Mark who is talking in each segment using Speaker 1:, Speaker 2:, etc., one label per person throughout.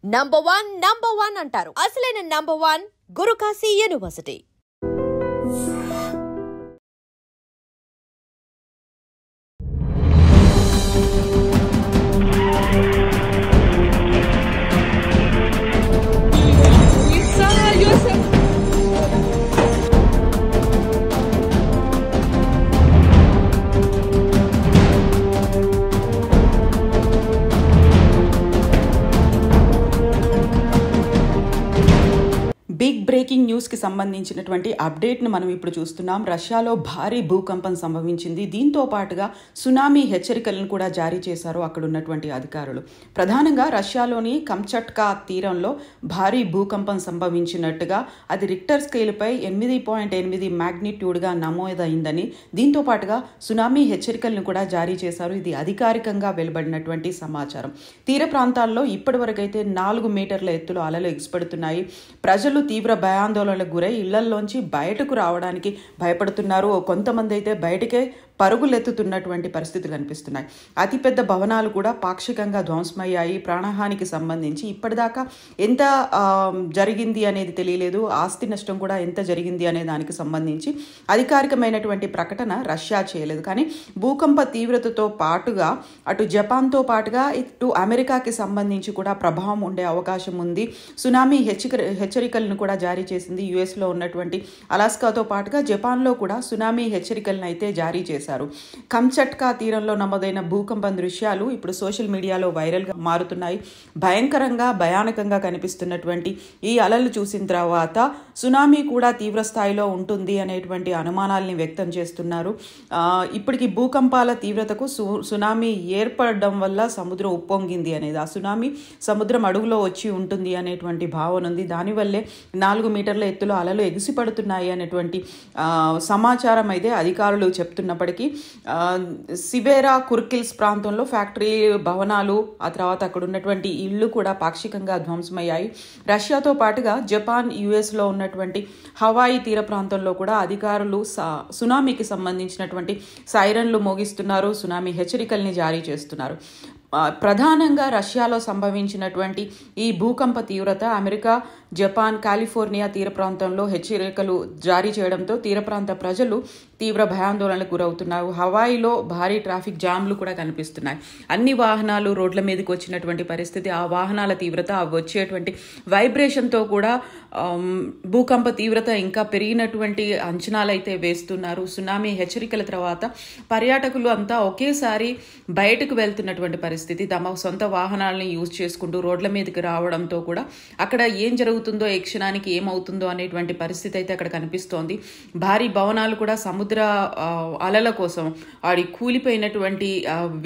Speaker 1: Number one అంటారు. అసలైన number one Guru Kashi University.
Speaker 2: Big breaking న్యూస్కి సంబంధించినటువంటి అప్డేట్ను మనం ఇప్పుడు చూస్తున్నాం. రష్యాలో భారీ భూకంపం సంభవించింది. దీంతో పాటుగా సునామీ హెచ్చరికలను కూడా జారీ చేశారు అక్కడ ఉన్నటువంటి అధికారులు. ప్రధానంగా రష్యాలోని కంచట్కా తీరంలో భారీ భూకంపం సంభవించినట్టుగా అది రిక్టర్ స్కేలుపై 8.8 మ్యాగ్నిట్యూడ్గా నమోదైందని, దీంతో పాటుగా సునామీ హెచ్చరికలను కూడా జారీ చేశారు. ఇది అధికారికంగా వెలువడినటువంటి సమాచారం. తీర ప్రాంతాల్లో ఇప్పటివరకైతే 4 మీటర్ల ఎత్తులో అలలు ఎగిసిపడుతున్నాయి. ప్రజలు తీవ్ర భయాందోళనలకు గురై ఇళ్లలోంచి బయటకు రావడానికి భయపడుతున్నారు. కొంతమంది అయితే బయటకే పరుగులెత్తుతున్నటువంటి పరిస్థితులు కనిపిస్తున్నాయి. అతిపెద్ద భవనాలు కూడా పాక్షికంగా ధ్వంసమయ్యాయి. ప్రాణహానికి సంబంధించి ఇప్పటిదాకా ఎంత జరిగింది అనేది తెలియలేదు. ఆస్తి నష్టం కూడా ఎంత జరిగింది అనే దానికి సంబంధించి అధికారికమైనటువంటి ప్రకటన రష్యా చేయలేదు. కానీ భూకంప తీవ్రతతో పాటుగా అటు జపాన్తో పాటుగా ఇటు అమెరికాకి సంబంధించి కూడా ప్రభావం ఉండే అవకాశం ఉంది. సునామీ హెచ్చరికలను కూడా జారీ చేసింది. యుఎస్లో ఉన్నటువంటి అలాస్కాతో పాటుగా జపాన్లో కూడా సునామీ హెచ్చరికలను అయితే జారీ చేశారు. కంచట్కా తీరంలో నమోదైన భూకంపం దృశ్యాలు ఇప్పుడు సోషల్ మీడియాలో వైరల్గా మారుతున్నాయి. భయానకంగా కనిపిస్తున్నటువంటి ఈ అలలు చూసిన తర్వాత సునామీ కూడా తీవ్ర స్థాయిలో ఉంటుంది అనేటువంటి అనుమానాల్ని వ్యక్తం చేస్తున్నారు. ఇప్పటికి భూకంపాల తీవ్రతకు సునామీ ఏర్పడడం వల్ల సముద్రం ఉప్పొంగింది అనేది, ఆ సునామీ సముద్రం అడుగులో వచ్చి ఉంటుంది అనేటువంటి భావన ఉంది. దానివల్లే 4 మీటర్ల ఎత్తులో అలలు ఎగిసిపడుతున్నాయి అనేటువంటి సమాచారం అయితే అధికారులు చెప్తున్నప్పటికీ సివేరా కుర్కిల్స్ ప్రాంతంలో ఫ్యాక్టరీ భవనాలు, ఆ తర్వాత అక్కడ ఉన్నటువంటి ఇళ్లు కూడా పాక్షికంగా ధ్వంసమయ్యాయి. రష్యాతో పాటుగా జపాన్, యుఎస్లో ఉన్నటువంటి హవాయి తీర ప్రాంతంలో కూడా అధికారులు సునామీకి సంబంధించినటువంటి సైరన్లు మోగిస్తున్నారు. సునామీ హెచ్చరికల్ని జారీ చేస్తున్నారు. ప్రధానంగా రష్యాలో సంభవించినటువంటి ఈ భూకంప తీవ్రత అమెరికా, జపాన్, కాలిఫోర్నియా తీర ప్రాంతంలో హెచ్చరికలు జారీ చేయడంతో తీర ప్రాంత ప్రజలు తీవ్ర భయాందోళనలకు గురవుతున్నారు. హవాయిలో భారీ ట్రాఫిక్ జామ్లు కూడా కనిపిస్తున్నాయి. అన్ని వాహనాలు రోడ్ల మీదకి వచ్చినటువంటి పరిస్థితి. ఆ వాహనాల తీవ్రత, అవి వచ్చేటువంటి వైబ్రేషన్తో కూడా భూకంప తీవ్రత ఇంకా పెరిగినటువంటి అంచనాలు అయితే వేస్తున్నారు. సునామీ హెచ్చరికల తర్వాత పర్యాటకులు అంతా ఒకేసారి బయటకు వెళ్తున్నటువంటి పరిస్థితి. తమ సొంత వాహనాలను యూజ్ చేసుకుంటూ రోడ్ల మీదకి రావడంతో కూడా అక్కడ ఏం జరుగుతుందో, ఏ క్షణానికి ఏమవుతుందో అనేటువంటి పరిస్థితి అయితే అక్కడ కనిపిస్తోంది. భారీ భవనాలు కూడా సముద్ర అలల కోసం ఆడి కూలిపోయినటువంటి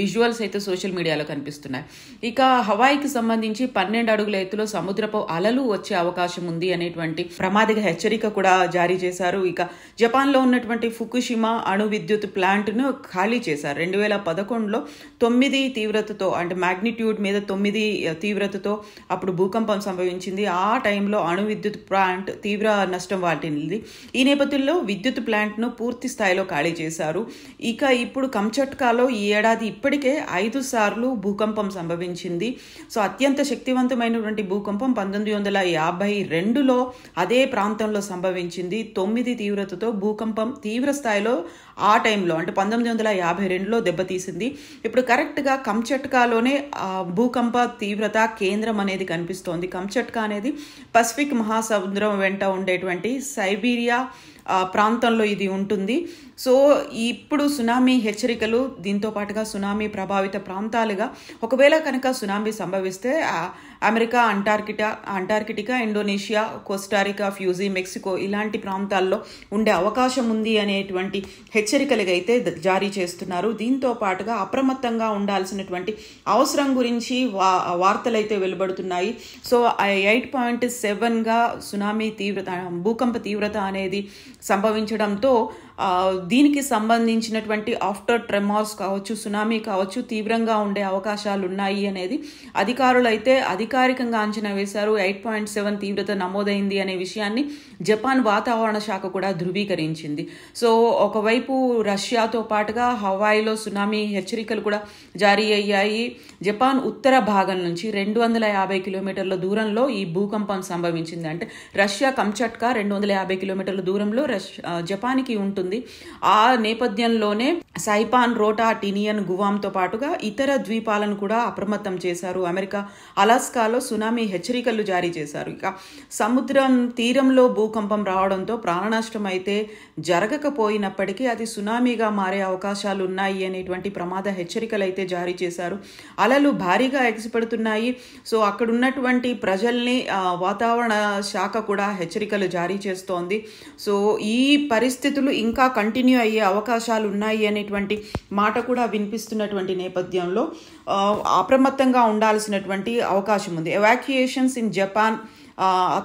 Speaker 2: విజువల్స్ అయితే సోషల్ మీడియాలో కనిపిస్తున్నాయి. ఇక హవాయికి సంబంధించి 12 అడుగుల ఎత్తులో సముద్రపు అలలు వచ్చే అవకాశం ఉంది అనేటువంటి ప్రమాదక హెచ్చరిక కూడా జారీ చేశారు. ఇక జపాన్లో ఉన్నటువంటి ఫుకుషిమా అణు విద్యుత్ ప్లాంట్ను ఖాళీ చేశారు. 2011లో 9 తీవ్రతతో, అంటే మ్యాగ్నిట్యూడ్ మీద 9 తీవ్రతతో అప్పుడు భూకంపం సంభవించింది. ఆ టైంలో అణు విద్యుత్ ప్లాంట్ తీవ్ర నష్టం వాటిల్లింది. ఈ నేపథ్యంలో విద్యుత్ ప్లాంట్ను పూర్తి స్థాయిలో ఖాళీ చేశారు. ఇక ఇప్పుడు కంచట్కాలో ఈ ఏడాది ఇప్పటికే 5 సార్లు భూకంపం సంభవించింది. సో అత్యంత శక్తివంతమైనటువంటి భూకంపం 1952లో అదే ప్రాంతంలో సంభవించింది. 9 తీవ్రతతో భూకంపం తీవ్ర స్థాయిలో ఆ టైంలో, అంటే 1952లో దెబ్బతీసింది. ఇప్పుడు కరెక్ట్గా కంచట్కాలోనే భూకంప తీవ్రత కేంద్రం అనేది కనిపిస్తోంది. కంచట్కా అనేది పసిఫిక్ మహాసముద్రం వెంట ఉండేటువంటి సైబీరియా ప్రాంతంలో ఇది ఉంటుంది. సో ఇప్పుడు సునామీ హెచ్చరికలు, దీంతో పాటుగా సునామీ ప్రభావిత ప్రాంతాలుగా ఒకవేళ కనుక సునామీ సంభవిస్తే America, Antarctica, Indonesia, Costa Rica, Fuji, Mexico ఇలాంటి ప్రాంతాల్లో ఉండే అవకాశం ఉంది అనేటువంటి హెచ్చరికలు అయితే జారీ చేస్తున్నారు. దీంతో పాటుగా అప్రమత్తంగా ఉండాల్సినటువంటి అవసరం గురించి వార్తలు అయితే వెలువడుతున్నాయి. సో 8.7గా సునామీ తీవ్రత, భూకంప తీవ్రత అనేది సంభవించడంతో దీనికి సంబంధించినటువంటి ఆఫ్టర్ ట్రెమార్స్ కావచ్చు, సునామీ కావచ్చు, తీవ్రంగా ఉండే అవకాశాలు ఉన్నాయి అనేది అధికారులు అయితే అధికారికంగా అంచనా వేశారు. 8.7 తీవ్రత నమోదైంది అనే విషయాన్ని జపాన్ వాతావరణ శాఖ కూడా ధృవీకరించింది. సో ఒకవైపు రష్యాతో పాటుగా హవాయిలో సునామీ హెచ్చరికలు కూడా జారీ అయ్యాయి. జపాన్ ఉత్తర భాగం నుంచి 250 కిలోమీటర్ల దూరంలో ఈ భూకంపం సంభవించింది. అంటే రష్యా కంచట్కా 250 కిలోమీటర్ల దూరంలో జపాన్కి ఉంటుంది. ఆ నేపథ్యంలోనే సైపాన్, రోటా, టినియన్, గువామ్తో పాటుగా ఇతర ద్వీపాలను కూడా అప్రమత్తం చేశారు. అమెరికా అలాస్కాలో సునామీ హెచ్చరికలు జారీ చేశారు. ఇక సముద్రం తీరంలో భూకంపం రావడంతో ప్రాణనష్టం అయితే జరగకపోయినప్పటికీ అది సునామీగా మారే అవకాశాలు ఉన్నాయి అనేటువంటి ప్రమాద హెచ్చరికలు అయితే జారీ చేశారు. అలలు భారీగా ఎగిసిపడుతున్నాయి. సో అక్కడ ఉన్నటువంటి ప్రజల్ని వాతావరణ శాఖ కూడా హెచ్చరికలు జారీ చేస్తోంది. సో ఈ పరిస్థితులు ఇంకా కంటిన్యూ అయ్యే అవకాశాలు ఉన్నాయి అనేటువంటి మాట కూడా వినిపిస్తున్నటువంటి నేపథ్యంలో అప్రమత్తంగా ఉండాల్సినటువంటి అవకాశం ఉంది. ఎవాక్యుయేషన్స్ ఇన్ జపాన్,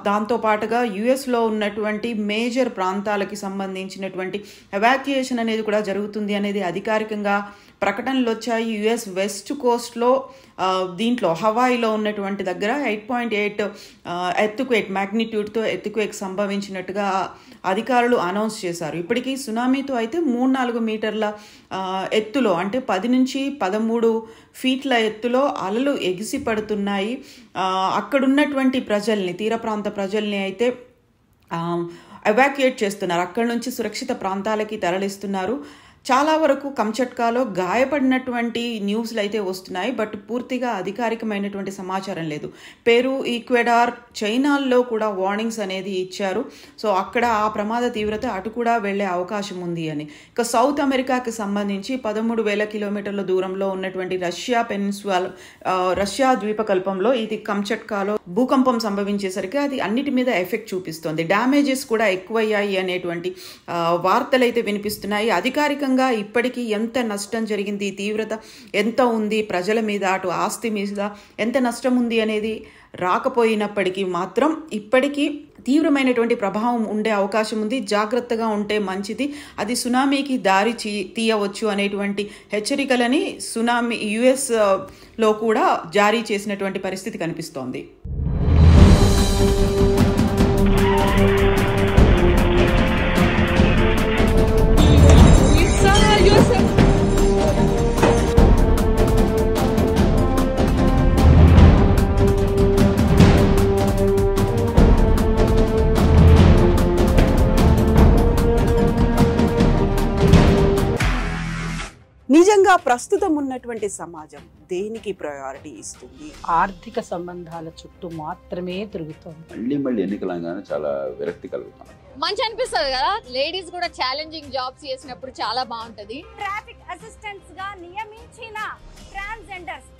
Speaker 2: దాంతో పాటుగా యుఎస్లో ఉన్నటువంటి మేజర్ ప్రాంతాలకి సంబంధించినటువంటి ఎవాక్యుయేషన్ అనేది కూడా జరుగుతుంది అనేది అధికారికంగా ప్రకటనలు వచ్చాయి. యుఎస్ వెస్ట్ కోస్ట్లో దీంట్లో హవాయిలో ఉన్నటువంటి దగ్గర 8.8 ఎర్త్క్వేక్ మ్యాగ్నిట్యూడ్తో ఎర్త్క్వేక్ సంభవించినట్టుగా అధికారులు అనౌన్స్ చేశారు. ఇప్పటికీ సునామీతో అయితే 3-4 మీటర్ల ఎత్తులో, అంటే 10 నుంచి 13 ఫీట్ల ఎత్తులో అలలు ఎగిసి పడుతున్నాయి. అక్కడున్నటువంటి ప్రజల్ని, తీర ప్రాంత ప్రజల్ని అయితే ఎవాక్యుయేట్ చేస్తున్నారు. అక్కడి నుంచి సురక్షిత ప్రాంతాలకి తరలిస్తున్నారు. చాలా వరకు కంచట్కాలో గాయపడినటువంటి న్యూస్లు అయితే వస్తున్నాయి. బట్ పూర్తిగా అధికారికమైనటువంటి సమాచారం లేదు. పెరు, ఈక్వెడార్, చైనాల్లో కూడా వార్నింగ్స్ అనేది ఇచ్చారు. సో అక్కడ ఆ ప్రమాద తీవ్రత అటు కూడా వెళ్లే అవకాశం ఉంది అని. ఇక సౌత్ అమెరికాకి సంబంధించి 13,000 కిలోమీటర్ల దూరంలో ఉన్నటువంటి రష్యా ద్వీపకల్పంలో ఇది కంచట్కాలో భూకంపం సంభవించేసరికి అది అన్నిటి మీద ఎఫెక్ట్ చూపిస్తోంది. డ్యామేజెస్ కూడా ఎక్కువయ్యాయి అనేటువంటి వార్తలు అయితే వినిపిస్తున్నాయి. అధికారికంగా ఇప్పటికీ ఎంత నష్టం జరిగింది, తీవ్రత ఎంత ఉంది ప్రజల మీద, అటు ఆస్తి మీద ఎంత నష్టం ఉంది అనేది రాకపోయినప్పటికీ మాత్రం ఇప్పటికీ తీవ్రమైనటువంటి ప్రభావం ఉండే అవకాశం ఉంది. జాగ్రత్తగా ఉంటే మంచిది. అది సునామీకి దారి తీయవచ్చు అనేటువంటి హెచ్చరికలని యుఎస్ లో కూడా జారీ చేసినటువంటి పరిస్థితి కనిపిస్తోంది.
Speaker 3: నిజంగా ప్రస్తుతం ఉన్నటువంటి సమాజం దేనికి ప్రయారిటీ ఇస్తుంది?
Speaker 4: ఆర్థిక సంబంధాల చుట్టూ మాత్రమే తిరుగుతుంది.
Speaker 5: మళ్ళీ ఎన్నికలంగానే చాలా విరక్తి కలుగుతాం.
Speaker 6: మంచి అనిపిస్తుంది కదా, లేడీస్ కూడా ఛాలెంజింగ్ జాబ్స్ చేసినప్పుడు చాలా బాగుంటది.
Speaker 7: ట్రాఫిక్ అసిస్టెంట్స్ గా నియమించిన ట్రాన్స్జెండర్స్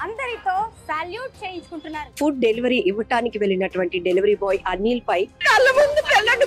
Speaker 7: అందరితో సాల్యూట్ చేయించుకుంటున్నారు.
Speaker 8: ఫుడ్ డెలివరీ ఇవ్వటానికి వెళ్ళినటువంటి డెలివరీ బాయ్ అనిల్ పై కళ్ళ ముందు పెళ్ళండి